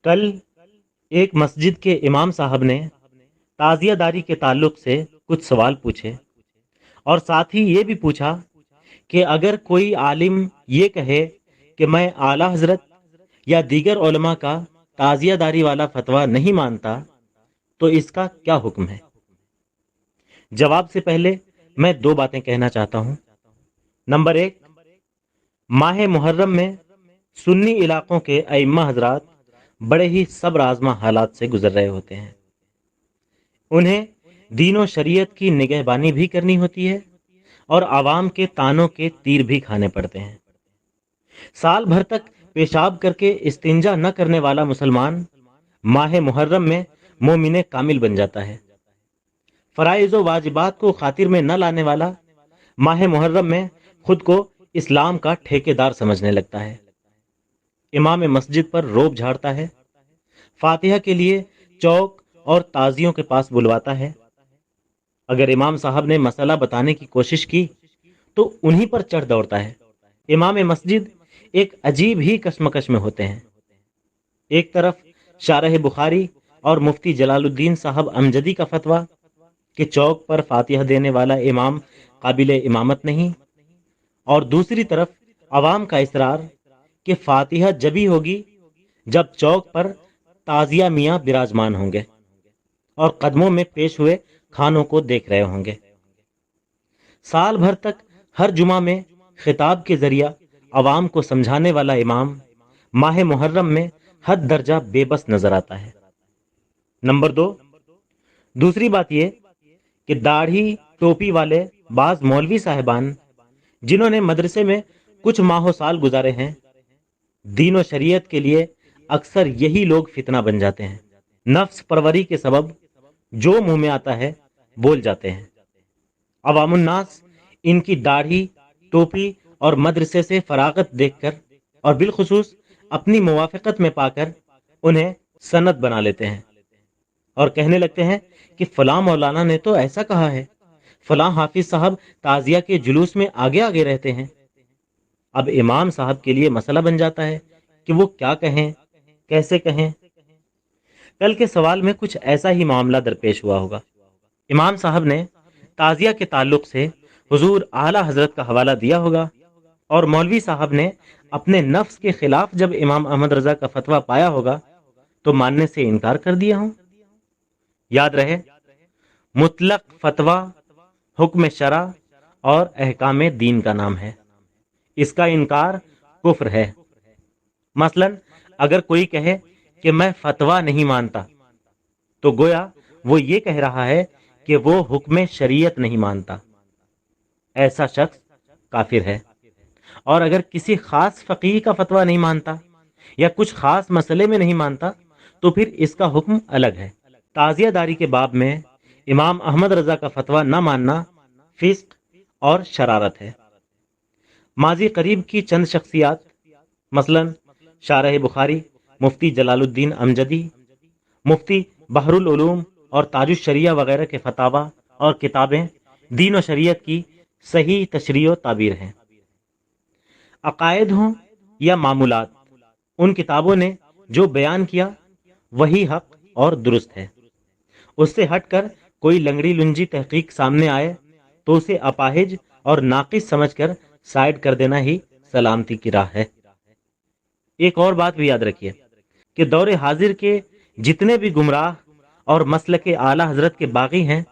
کل ایک مسجد کے امام صاحب نے تعزیہ داری کے تعلق سے کچھ سوال پوچھے اور ساتھ ہی یہ بھی پوچھا کہ اگر کوئی عالم یہ کہے کہ میں اعلی حضرت یا دیگر علماء کا تعزیہ داری والا فتویٰ نہیں مانتا تو اس کا کیا حکم ہے؟ جواب سے پہلے میں دو باتیں کہنا چاہتا ہوں۔ نمبر ایک، ماہ محرم میں سنی علاقوں کے ائمہ حضرات بڑے ہی صبر آزما حالات سے گزر رہے ہوتے ہیں۔ انہیں دین و شریعت کی نگہبانی بھی کرنی ہوتی ہے اور عوام کے تانوں کے تیر بھی کھانے پڑتے ہیں۔ سال بھر تک پیشاب کر کے استنجا نہ کرنے والا مسلمان ماہ محرم میں مومن کامل بن جاتا ہے۔ فرائض و واجبات کو خاطر میں نہ لانے والا ماہ محرم میں خود کو اسلام کا ٹھیکیدار سمجھنے لگتا ہے۔ امام مسجد پر روب جھاڑتا ہے، فاتحہ کے لیے چوک اور تازیوں کے پاس بلواتا ہے۔ اگر امام صاحب نے مسئلہ بتانے کی کوشش کی تو انہی پر چڑھ دوڑتا ہے۔ امام مسجد ایک عجیب ہی کشمکش میں ہوتے ہیں۔ ایک طرف شارح بخاری اور مفتی جلال الدین صاحب امجدی کا فتویٰ کہ چوک پر فاتحہ دینے والا امام قابل امامت نہیں، اور دوسری طرف عوام کا اصرار کہ فاتحہ جبھی ہوگی جب چوک پر تازیہ میاں براجمان ہوں گے اور قدموں میں پیش ہوئے کھانوں کو دیکھ رہے ہوں گے۔ سال بھر تک ہر جمعہ میں خطاب کے ذریعہ عوام کو سمجھانے والا امام ماہ محرم میں حد درجہ بے بس نظر آتا ہے۔ نمبر دو، دوسری بات یہ کہ داڑھی ٹوپی والے بعض مولوی صاحبان جنہوں نے مدرسے میں کچھ ماہ و سال گزارے ہیں، دین و شریعت کے لیے اکثر یہی لوگ فتنہ بن جاتے ہیں۔ نفس پروری کے سبب جو منہ میں آتا ہے بول جاتے ہیں۔ عوام الناس ان کی داڑھی ٹوپی اور مدرسے سے فراغت دیکھ کر اور بالخصوص اپنی موافقت میں پا کر انہیں سند بنا لیتے ہیں اور کہنے لگتے ہیں کہ فلاں مولانا نے تو ایسا کہا ہے، فلاں حافظ صاحب تعزیہ کے جلوس میں آگے آگے رہتے ہیں۔ اب امام صاحب کے لیے مسئلہ بن جاتا ہے کہ وہ کیا کہیں، کیسے کہیں۔ کل کے سوال میں کچھ ایسا ہی معاملہ درپیش ہوا ہوگا۔ امام صاحب نے تعزیہ کے تعلق سے حضور اعلی حضرت کا حوالہ دیا ہوگا اور مولوی صاحب نے اپنے نفس کے خلاف جب امام احمد رضا کا فتویٰ پایا ہوگا تو ماننے سے انکار کر دیا ہوں۔ یاد رہے، مطلق فتویٰ حکم شرع اور احکام دین کا نام ہے، اس کا انکار کفر ہے۔ مثلا اگر کوئی کہے کہ میں فتویٰ نہیں مانتا تو گویا وہ یہ کہہ رہا ہے کہ وہ حکم شریعت نہیں مانتا۔ ایسا شخص کافر ہے۔ اور اگر کسی خاص فقیہ کا فتویٰ نہیں مانتا یا کچھ خاص مسئلے میں نہیں مانتا تو پھر اس کا حکم الگ ہے۔ تعزیہ داری کے باب میں امام احمد رضا کا فتویٰ نہ ماننا فسق اور شرارت ہے۔ ماضی قریب کی چند شخصیات مثلا شارح بخاری مفتی جلال الدین امجدی، مفتی بحر العلوم اور تاج الشریعہ وغیرہ کے فتاوی اور کتابیں دین و شریعت کی صحیح تشریح و تعبیر ہیں۔ عقائد ہوں یا معمولات، ان کتابوں نے جو بیان کیا وہی حق اور درست ہے۔ اس سے ہٹ کر کوئی لنگڑی لنجی تحقیق سامنے آئے تو اسے اپاہج اور ناقص سمجھ کر سائڈ کر دینا ہی سلامتی کی راہ ہے۔ ایک اور بات بھی یاد رکھیے کہ دور حاضر کے جتنے بھی گمراہ اور مسلک اعلی حضرت کے باغی ہیں،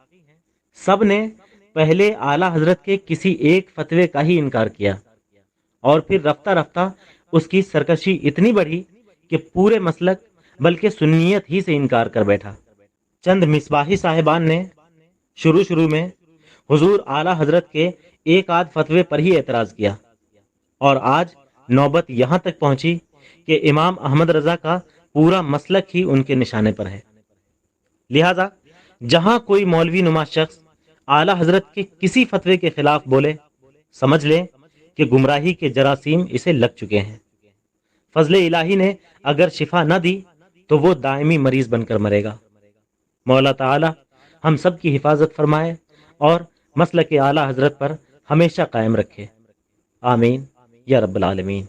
سب نے پہلے اعلی حضرت کے کسی ایک فتوے کا ہی انکار کیا اور پھر رفتہ رفتہ اس کی سرکشی اتنی بڑھی کہ پورے مسلک بلکہ سنیت ہی سے انکار کر بیٹھا۔ چند مصباحی صاحبان نے شروع میں حضور اعلی حضرت کے ایک آدھ فتوے پر ہی اعتراض کیا، اور آج نوبت یہاں تک پہنچی کہ امام احمد رضا کا پورا مسلک ہی ان کے نشانے پر ہے۔ لہذا جہاں کوئی مولوی نما شخص اعلی حضرت کے کسی فتوے کے خلاف بولے، سمجھ لیں کہ گمراہی کے جراثیم اسے لگ چکے ہیں۔ فضل الہی نے اگر شفا نہ دی تو وہ دائمی مریض بن کر مرے گا۔ مولا تعالی ہم سب کی حفاظت فرمائے اور مسلک اعلی حضرت پر ہمیشہ قائم رکھے، آمین یا رب العالمین۔